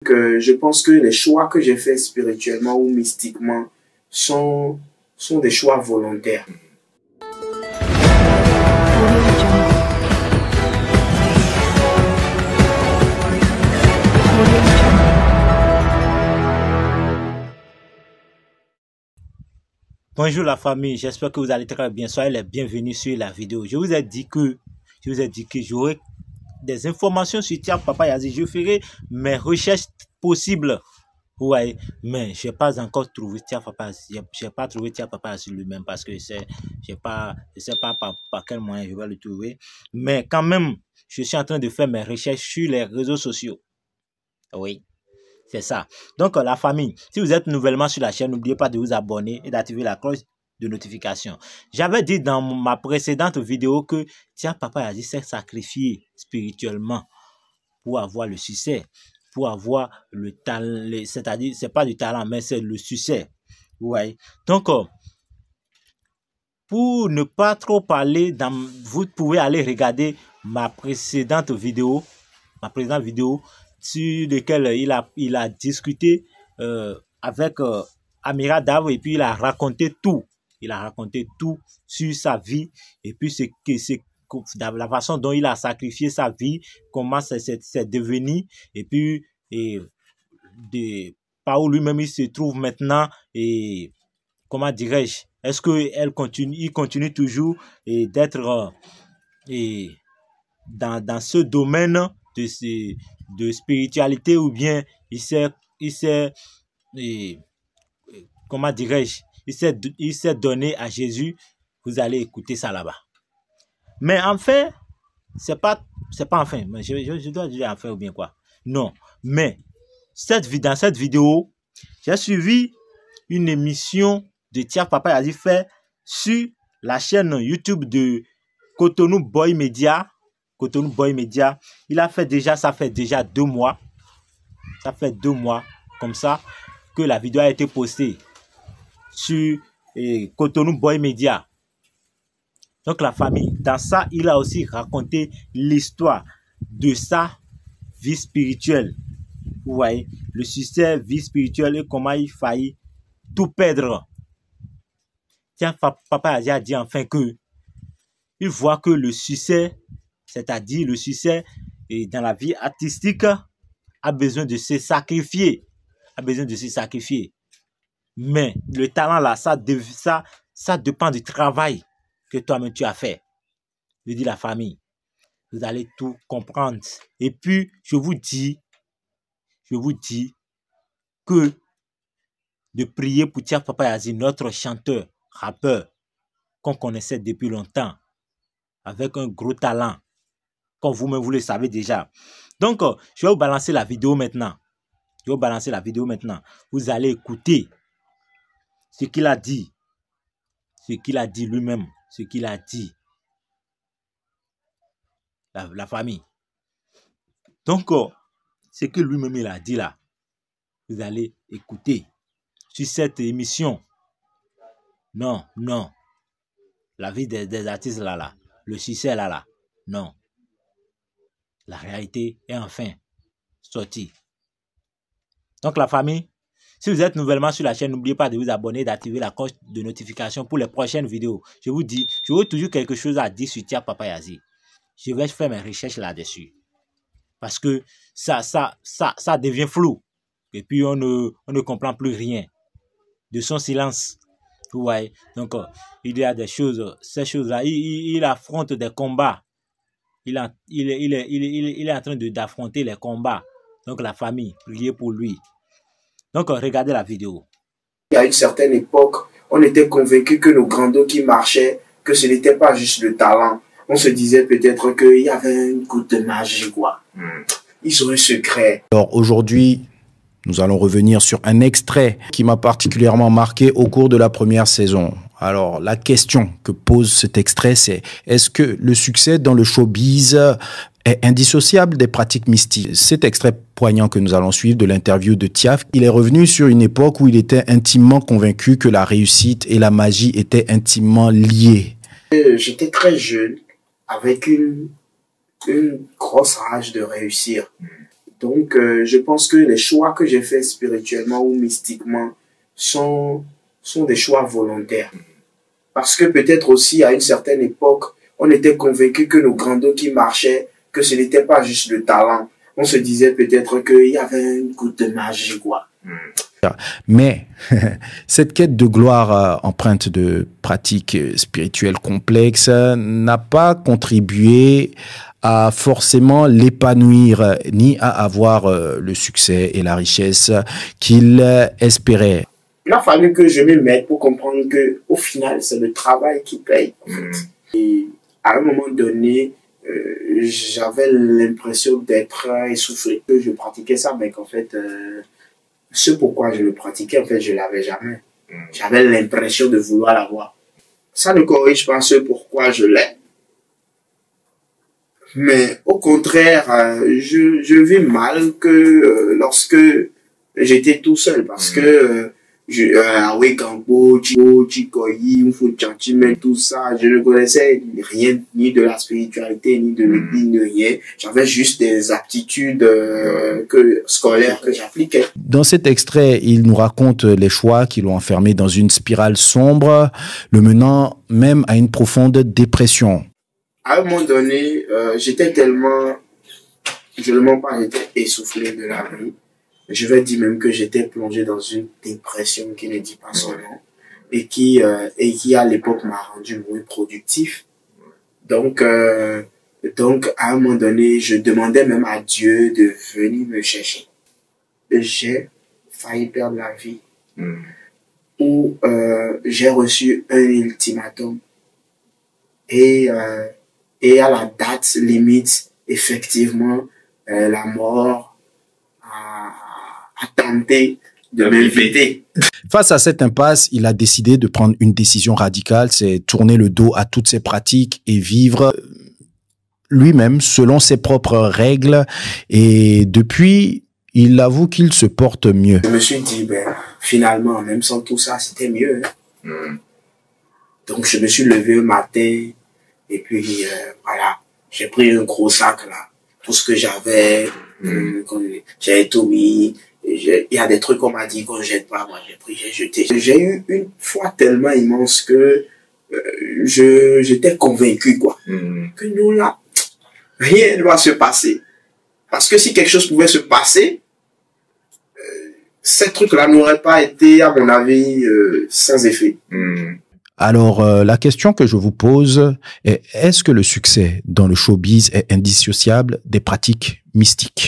Que je pense que les choix que j'ai faits spirituellement ou mystiquement sont des choix volontaires. Bonjour la famille, j'espère que vous allez très bien. Soyez les bienvenus sur la vidéo. Je vous ai dit que j'aurai des informations sur Thiago Papa Yazi. Je ferai mes recherches possibles. Vous voyez, mais je n'ai pas encore trouvé Thiago Papa Yazi. Je n'ai pas trouvé Thiago Papa Yazi lui-même parce que je sais pas par quel moyen je vais le trouver. Mais quand même, je suis en train de faire mes recherches sur les réseaux sociaux. Oui. C'est ça. Donc, la famille, si vous êtes nouvellement sur la chaîne, n'oubliez pas de vous abonner et d'activer la cloche de notification. J'avais dit dans ma précédente vidéo que Thiago Papa Yazi s'est sacrifié spirituellement pour avoir le succès, pour avoir le talent, c'est-à-dire, c'est pas du talent, mais c'est le succès. Ouais. Donc, pour ne pas trop parler, vous pouvez aller regarder ma précédente vidéo sur lequel il a discuté avec Amira Dav, et puis il a raconté tout. Il a raconté tout sur sa vie et puis c'est la façon dont il a sacrifié sa vie, comment c'est devenu, et puis par où lui-même il se trouve maintenant, et comment dirais-je, est-ce qu'il continue toujours d'être dans ce domaine de spiritualité, ou bien il s'est comment dirais-je, il s'est donné à Jésus. Vous allez écouter ça là-bas. Mais enfin, c'est pas enfin, je dois dire enfin ou bien quoi. Non, mais dans cette vidéo, j'ai suivi une émission de Thiago Papa Yazi fait sur la chaîne YouTube de Cotonou Boy Media. Cotonou Boy Media, ça fait déjà 2 mois. Ça fait 2 mois comme ça que la vidéo a été postée sur Cotonou Boy Media. Donc la famille, dans ça, il a aussi raconté l'histoire de sa vie spirituelle. Vous voyez, le succès, vie spirituelle, et comment il faillit tout perdre. Tiens, Papa Yazi a dit enfin que il voit que le succès, c'est-à-dire le succès dans la vie artistique, a besoin de se sacrifier. Mais le talent là, ça dépend du travail que toi-même tu as fait. Je dis la famille, vous allez tout comprendre. Et puis, je vous dis que de prier pour Thiago Papa Yazi, notre chanteur, rappeur, qu'on connaissait depuis longtemps, avec un gros talent, comme vous-même vous le savez déjà. Donc, je vais vous balancer la vidéo maintenant. Vous allez écouter ce qu'il a dit. Lui-même. Ce qu'il a dit. La famille. Donc, ce que lui-même il a dit là, vous allez écouter sur cette émission. Non. La vie des artistes là. Le succès là. Non. La réalité est enfin sortie. Donc la famille, si vous êtes nouvellement sur la chaîne, n'oubliez pas de vous abonner et d'activer la cloche de notification pour les prochaines vidéos. Je vous dis, j'aurai toujours quelque chose à dire sur Thiago Papa Yazi. Je vais faire mes recherches là-dessus. Parce que ça devient flou. Et puis on ne comprend plus rien de son silence. Vous voyez. Donc il y a des choses, ces choses-là, il affronte des combats. Il est en train d'affronter les combats. Donc la famille, priez pour lui. Donc regardez la vidéo. À une certaine époque, on était convaincu que nos grands qui marchaient, que ce n'était pas juste le talent. On se disait peut-être qu'il y avait une goutte de magie, quoi. Ils ont un secret. Alors aujourd'hui, nous allons revenir sur un extrait qui m'a particulièrement marqué au cours de la première saison. Alors, la question que pose cet extrait, c'est: est-ce que le succès dans le showbiz est indissociable des pratiques mystiques? Cet extrait poignant que nous allons suivre de l'interview de Thiaf, il est revenu sur une époque où il était intimement convaincu que la réussite et la magie étaient intimement liées. J'étais très jeune, avec une grosse rage de réussir. Donc, je pense que les choix que j'ai faits spirituellement ou mystiquement sont des choix volontaires. Parce que peut-être aussi, à une certaine époque, on était convaincu que nos grands qui marchaient, que ce n'était pas juste le talent. On se disait peut-être qu'il y avait une goutte de magie, quoi. Mais cette quête de gloire empreinte de pratiques spirituelles complexes n'a pas contribué à forcément l'épanouir ni à avoir le succès et la richesse qu'il espérait. Il a fallu que je me mette pour comprendre que au final, c'est le travail qui paye, en fait. Et à un moment donné, j'avais l'impression d'être essoufflé. Que je pratiquais ça, mais qu'en fait, ce pourquoi je le pratiquais, en fait, je l'avais jamais. J'avais l'impression de vouloir l'avoir. Ça ne corrige pas ce pourquoi je l'ai. Mais au contraire, je vis mal que lorsque j'étais tout seul, parce que tout ça, je ne connaissais rien, ni de la spiritualité, ni de l'église, ni rien. J'avais juste des aptitudes scolaires que j'appliquais. Dans cet extrait, il nous raconte les choix qui l'ont enfermé dans une spirale sombre, le menant même à une profonde dépression. À un moment donné, j'étais tellement, je ne mens pas, j'étais essoufflé de la vie. Je vais dire même que j'étais plongé dans une dépression qui ne dit pas son nom et qui à l'époque m'a rendu moins productif. Donc à un moment donné, je demandais même à Dieu de venir me chercher. J'ai failli perdre la vie. Où j'ai reçu un ultimatum et à la date limite, effectivement, la mort a tenté de m'inviter. Face à cette impasse, il a décidé de prendre une décision radicale, c'est tourner le dos à toutes ses pratiques et vivre lui-même selon ses propres règles. Et depuis, il avoue qu'il se porte mieux. Je me suis dit, finalement, même sans tout ça, c'était mieux. Donc, je me suis levé un matin et puis, voilà, j'ai pris un gros sac là. Tout ce que j'avais, j'ai tout mis. Il y a des trucs qu'on m'a dit qu'on jette pas, moi j'ai pris, j'ai jeté. J'ai eu une foi tellement immense que j'étais convaincu, quoi, que nous là, rien ne va se passer. Parce que si quelque chose pouvait se passer, ces trucs-là n'auraient pas été, à mon avis, sans effet. Alors, la question que je vous pose est, est-ce que le succès dans le showbiz est indissociable des pratiques mystiques?